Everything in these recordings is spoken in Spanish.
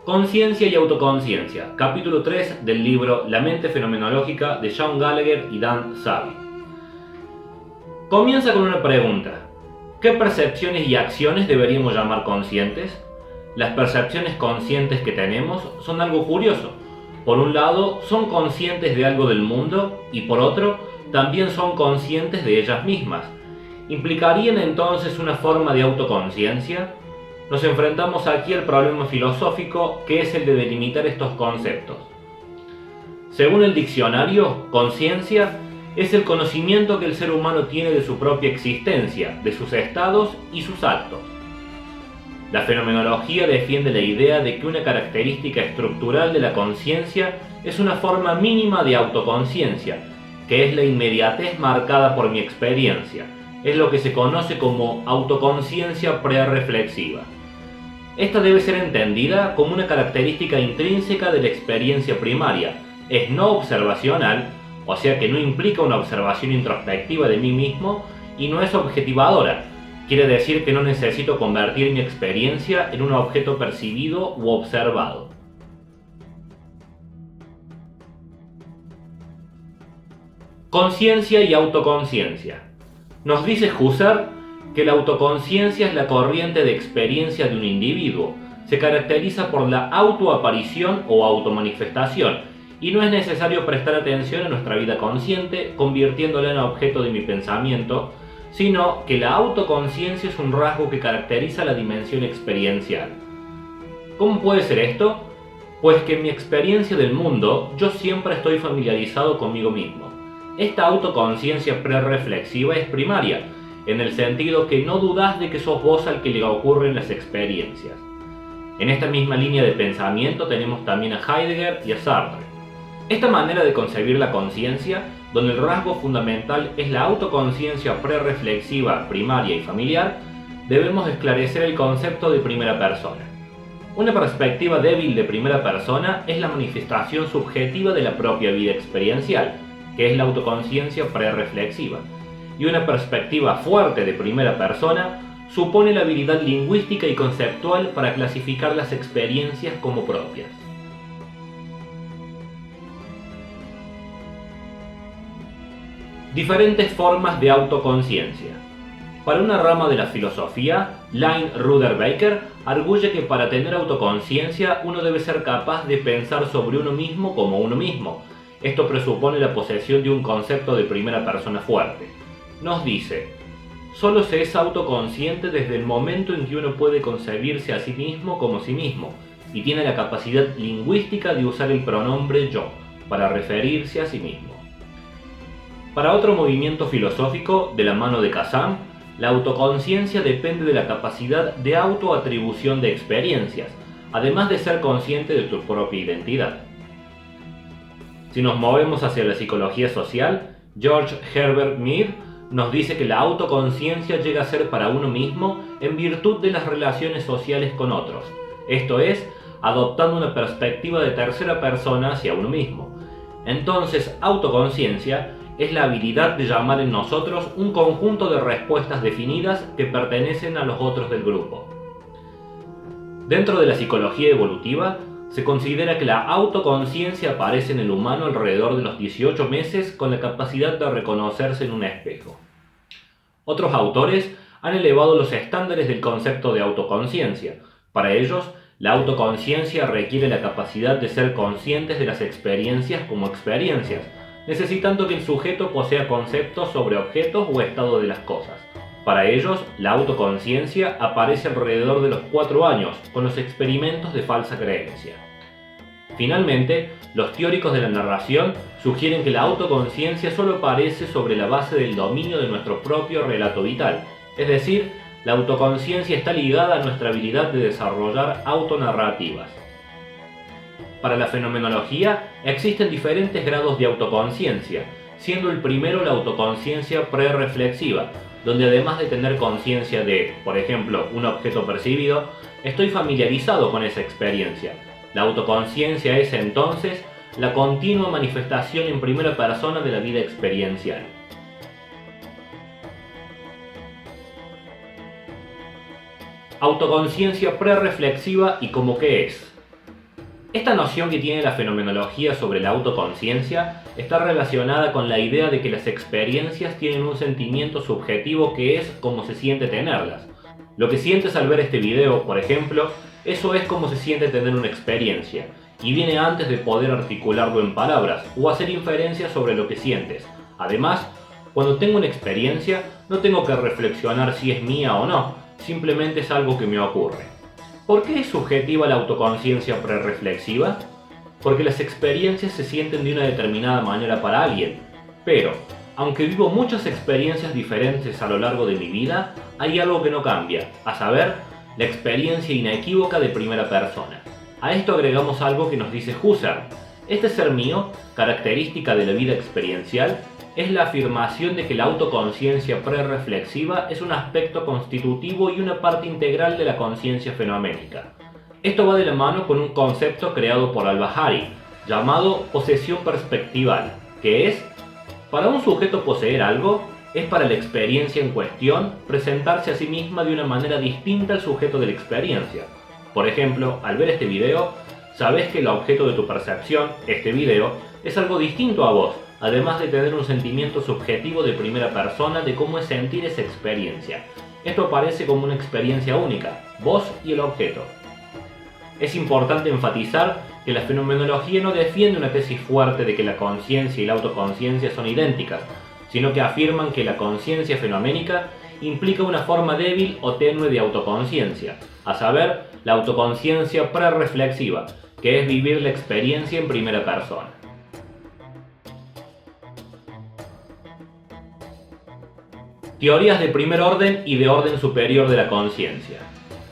Conciencia y autoconciencia, capítulo 3 del libro La mente fenomenológica de John Gallagher y Dan Savy. Comienza con una pregunta. ¿Qué percepciones y acciones deberíamos llamar conscientes? Las percepciones conscientes que tenemos son algo curioso. Por un lado, son conscientes de algo del mundo y por otro, también son conscientes de ellas mismas. ¿Implicarían entonces una forma de autoconciencia? Nos enfrentamos aquí al problema filosófico que es el de delimitar estos conceptos. Según el diccionario, conciencia es el conocimiento que el ser humano tiene de su propia existencia, de sus estados y sus actos. La fenomenología defiende la idea de que una característica estructural de la conciencia es una forma mínima de autoconciencia, que es la inmediatez marcada por mi experiencia. Es lo que se conoce como autoconciencia prerreflexiva. Esta debe ser entendida como una característica intrínseca de la experiencia primaria, es no observacional, o sea que no implica una observación introspectiva de mí mismo y no es objetivadora, quiere decir que no necesito convertir mi experiencia en un objeto percibido u observado. Conciencia y autoconciencia. Nos dice Husserl que la autoconciencia es la corriente de experiencia de un individuo, se caracteriza por la autoaparición o automanifestación, y no es necesario prestar atención a nuestra vida consciente, convirtiéndola en objeto de mi pensamiento, sino que la autoconciencia es un rasgo que caracteriza la dimensión experiencial. ¿Cómo puede ser esto? Pues que en mi experiencia del mundo yo siempre estoy familiarizado conmigo mismo. Esta autoconciencia prerreflexiva es primaria, en el sentido que no dudas de que sos vos al que le ocurren las experiencias. En esta misma línea de pensamiento tenemos también a Heidegger y a Sartre. Esta manera de concebir la conciencia, donde el rasgo fundamental es la autoconciencia prerreflexiva, primaria y familiar, debemos esclarecer el concepto de primera persona. Una perspectiva débil de primera persona es la manifestación subjetiva de la propia vida experiencial, que es la autoconciencia prerreflexiva, y una perspectiva fuerte de primera persona supone la habilidad lingüística y conceptual para clasificar las experiencias como propias. Diferentes formas de autoconciencia. Para una rama de la filosofía, Lynn Ruder-Baker arguye que para tener autoconciencia uno debe ser capaz de pensar sobre uno mismo como uno mismo. Esto presupone la posesión de un concepto de primera persona fuerte. Nos dice, solo se es autoconsciente desde el momento en que uno puede concebirse a sí mismo como sí mismo y tiene la capacidad lingüística de usar el pronombre yo para referirse a sí mismo. Para otro movimiento filosófico, de la mano de Kazan, la autoconciencia depende de la capacidad de autoatribución de experiencias, además de ser consciente de tu propia identidad. Si nos movemos hacia la psicología social, George Herbert Mead nos dice que la autoconciencia llega a ser para uno mismo en virtud de las relaciones sociales con otros, esto es, adoptando una perspectiva de tercera persona hacia uno mismo. Entonces, autoconciencia es la habilidad de llamar en nosotros un conjunto de respuestas definidas que pertenecen a los otros del grupo. Dentro de la psicología evolutiva, se considera que la autoconciencia aparece en el humano alrededor de los 18 meses con la capacidad de reconocerse en un espejo. Otros autores han elevado los estándares del concepto de autoconciencia. Para ellos, la autoconciencia requiere la capacidad de ser conscientes de las experiencias como experiencias, necesitando que el sujeto posea conceptos sobre objetos o estado de las cosas. Para ellos, la autoconciencia aparece alrededor de los 4 años, con los experimentos de falsa creencia. Finalmente, los teóricos de la narración sugieren que la autoconciencia solo aparece sobre la base del dominio de nuestro propio relato vital, es decir, la autoconciencia está ligada a nuestra habilidad de desarrollar autonarrativas. Para la fenomenología existen diferentes grados de autoconciencia, siendo el primero la autoconciencia prerreflexiva, donde además de tener conciencia de, por ejemplo, un objeto percibido, estoy familiarizado con esa experiencia. La autoconciencia es entonces la continua manifestación en primera persona de la vida experiencial. Autoconciencia prerreflexiva y como qué es. Esta noción que tiene la fenomenología sobre la autoconciencia está relacionada con la idea de que las experiencias tienen un sentimiento subjetivo que es como se siente tenerlas. Lo que sientes al ver este video, por ejemplo, eso es como se siente tener una experiencia, y viene antes de poder articularlo en palabras o hacer inferencias sobre lo que sientes. Además, cuando tengo una experiencia, no tengo que reflexionar si es mía o no, simplemente es algo que me ocurre. ¿Por qué es subjetiva la autoconciencia prerreflexiva? Porque las experiencias se sienten de una determinada manera para alguien, pero, aunque vivo muchas experiencias diferentes a lo largo de mi vida, hay algo que no cambia, a saber, la experiencia inequívoca de primera persona. A esto agregamos algo que nos dice Husserl. Este ser mío, característica de la vida experiencial, es la afirmación de que la autoconciencia prerreflexiva es un aspecto constitutivo y una parte integral de la conciencia fenoménica. Esto va de la mano con un concepto creado por Al-Bahari, llamado posesión perspectival, que es, para un sujeto poseer algo, es para la experiencia en cuestión presentarse a sí misma de una manera distinta al sujeto de la experiencia. Por ejemplo, al ver este video, sabes que el objeto de tu percepción, este video, es algo distinto a vos, además de tener un sentimiento subjetivo de primera persona de cómo es sentir esa experiencia. Esto aparece como una experiencia única, vos y el objeto. Es importante enfatizar que la fenomenología no defiende una tesis fuerte de que la conciencia y la autoconciencia son idénticas, sino que afirman que la conciencia fenoménica implica una forma débil o tenue de autoconciencia, a saber, la autoconciencia prerreflexiva, que es vivir la experiencia en primera persona. Teorías de primer orden y de orden superior de la conciencia.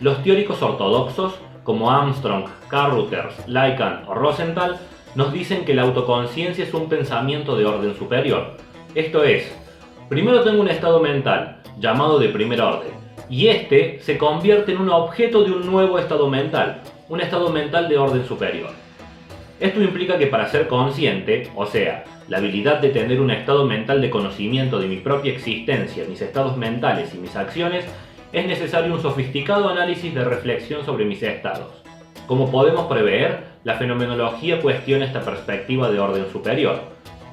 Los teóricos ortodoxos, como Armstrong, Carruthers, Lacan o Rosenthal, nos dicen que la autoconciencia es un pensamiento de orden superior. Esto es, primero tengo un estado mental, llamado de primer orden, y este se convierte en un objeto de un nuevo estado mental, un estado mental de orden superior. Esto implica que para ser consciente, o sea, la habilidad de tener un estado mental de conocimiento de mi propia existencia, mis estados mentales y mis acciones, es necesario un sofisticado análisis de reflexión sobre mis estados. Como podemos prever, la fenomenología cuestiona esta perspectiva de orden superior.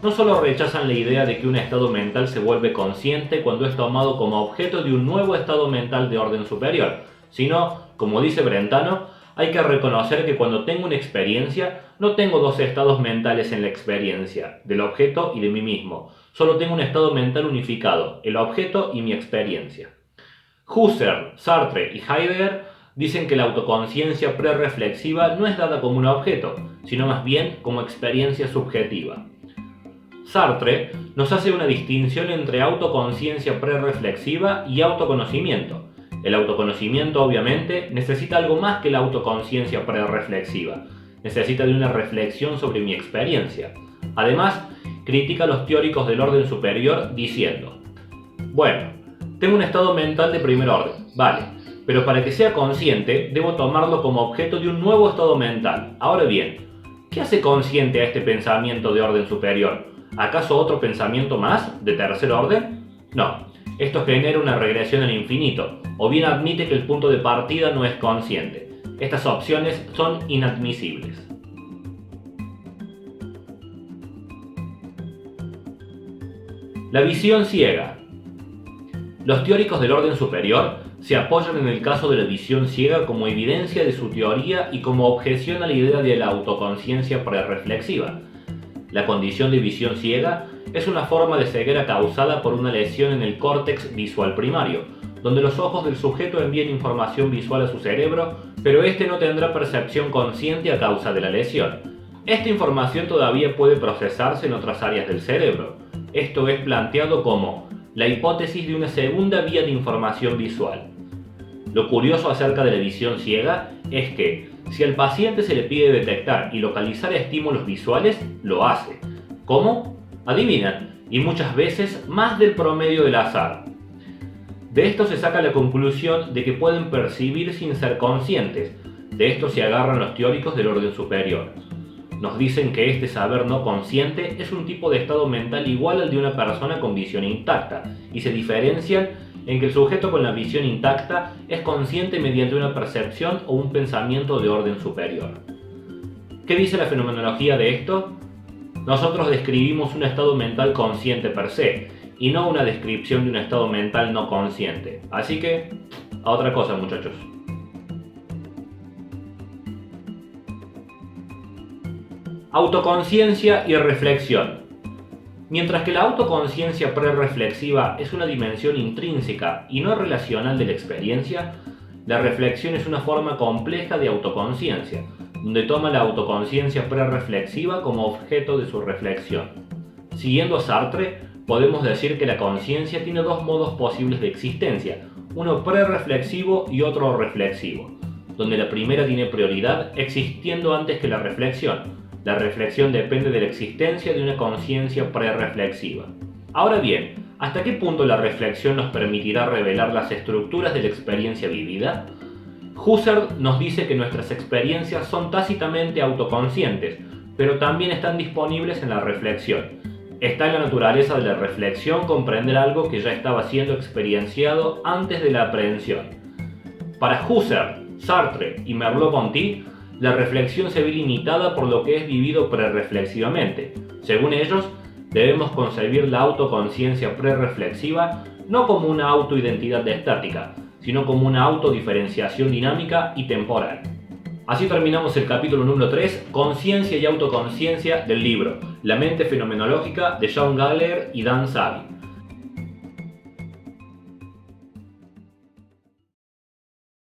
No solo rechazan la idea de que un estado mental se vuelve consciente cuando es tomado como objeto de un nuevo estado mental de orden superior, sino, como dice Brentano, hay que reconocer que cuando tengo una experiencia, no tengo dos estados mentales en la experiencia, del objeto y de mí mismo. Solo tengo un estado mental unificado, el objeto y mi experiencia. Husserl, Sartre y Heidegger dicen que la autoconciencia prerreflexiva no es dada como un objeto, sino más bien como experiencia subjetiva. Sartre nos hace una distinción entre autoconciencia prerreflexiva y autoconocimiento. El autoconocimiento, obviamente, necesita algo más que la autoconciencia prerreflexiva. Necesita de una reflexión sobre mi experiencia. Además, critica a los teóricos del orden superior diciendo: bueno, tengo un estado mental de primer orden, vale, pero para que sea consciente, debo tomarlo como objeto de un nuevo estado mental. Ahora bien, ¿qué hace consciente a este pensamiento de orden superior? ¿Acaso otro pensamiento más, de tercer orden? No. Esto genera una regresión al infinito, o bien admite que el punto de partida no es consciente. Estas opciones son inadmisibles. La visión ciega. Los teóricos del orden superior se apoyan en el caso de la visión ciega como evidencia de su teoría y como objeción a la idea de la autoconciencia prerreflexiva. La condición de visión ciega es una forma de ceguera causada por una lesión en el córtex visual primario, donde los ojos del sujeto envían información visual a su cerebro, pero este no tendrá percepción consciente a causa de la lesión. Esta información todavía puede procesarse en otras áreas del cerebro. Esto es planteado como la hipótesis de una segunda vía de información visual. Lo curioso acerca de la visión ciega es que, si al paciente se le pide detectar y localizar estímulos visuales, lo hace. ¿Cómo? Adivinan, y muchas veces más del promedio del azar. De esto se saca la conclusión de que pueden percibir sin ser conscientes. De esto se agarran los teóricos del orden superior. Nos dicen que este saber no consciente es un tipo de estado mental igual al de una persona con visión intacta, y se diferencian en que el sujeto con la visión intacta es consciente mediante una percepción o un pensamiento de orden superior. ¿Qué dice la fenomenología de esto? Nosotros describimos un estado mental consciente per se, y no una descripción de un estado mental no consciente. Así que, a otra cosa, muchachos. Autoconciencia y reflexión. Mientras que la autoconciencia prereflexiva es una dimensión intrínseca y no relacional de la experiencia, la reflexión es una forma compleja de autoconciencia, donde toma la autoconciencia prereflexiva como objeto de su reflexión. Siguiendo a Sartre, podemos decir que la conciencia tiene dos modos posibles de existencia, uno prereflexivo y otro reflexivo, donde la primera tiene prioridad existiendo antes que la reflexión. La reflexión depende de la existencia de una conciencia prereflexiva. Ahora bien, ¿hasta qué punto la reflexión nos permitirá revelar las estructuras de la experiencia vivida? Husserl nos dice que nuestras experiencias son tácitamente autoconscientes, pero también están disponibles en la reflexión. Está en la naturaleza de la reflexión comprender algo que ya estaba siendo experienciado antes de la aprehensión. Para Husserl, Sartre y Merleau-Ponty, la reflexión se ve limitada por lo que es vivido prereflexivamente. Según ellos, debemos concebir la autoconciencia prereflexiva no como una autoidentidad estática, sino como una autodiferenciación dinámica y temporal. Así terminamos el capítulo número 3, Conciencia y autoconciencia del libro La mente fenomenológica de John Gallagher y Dan Savy.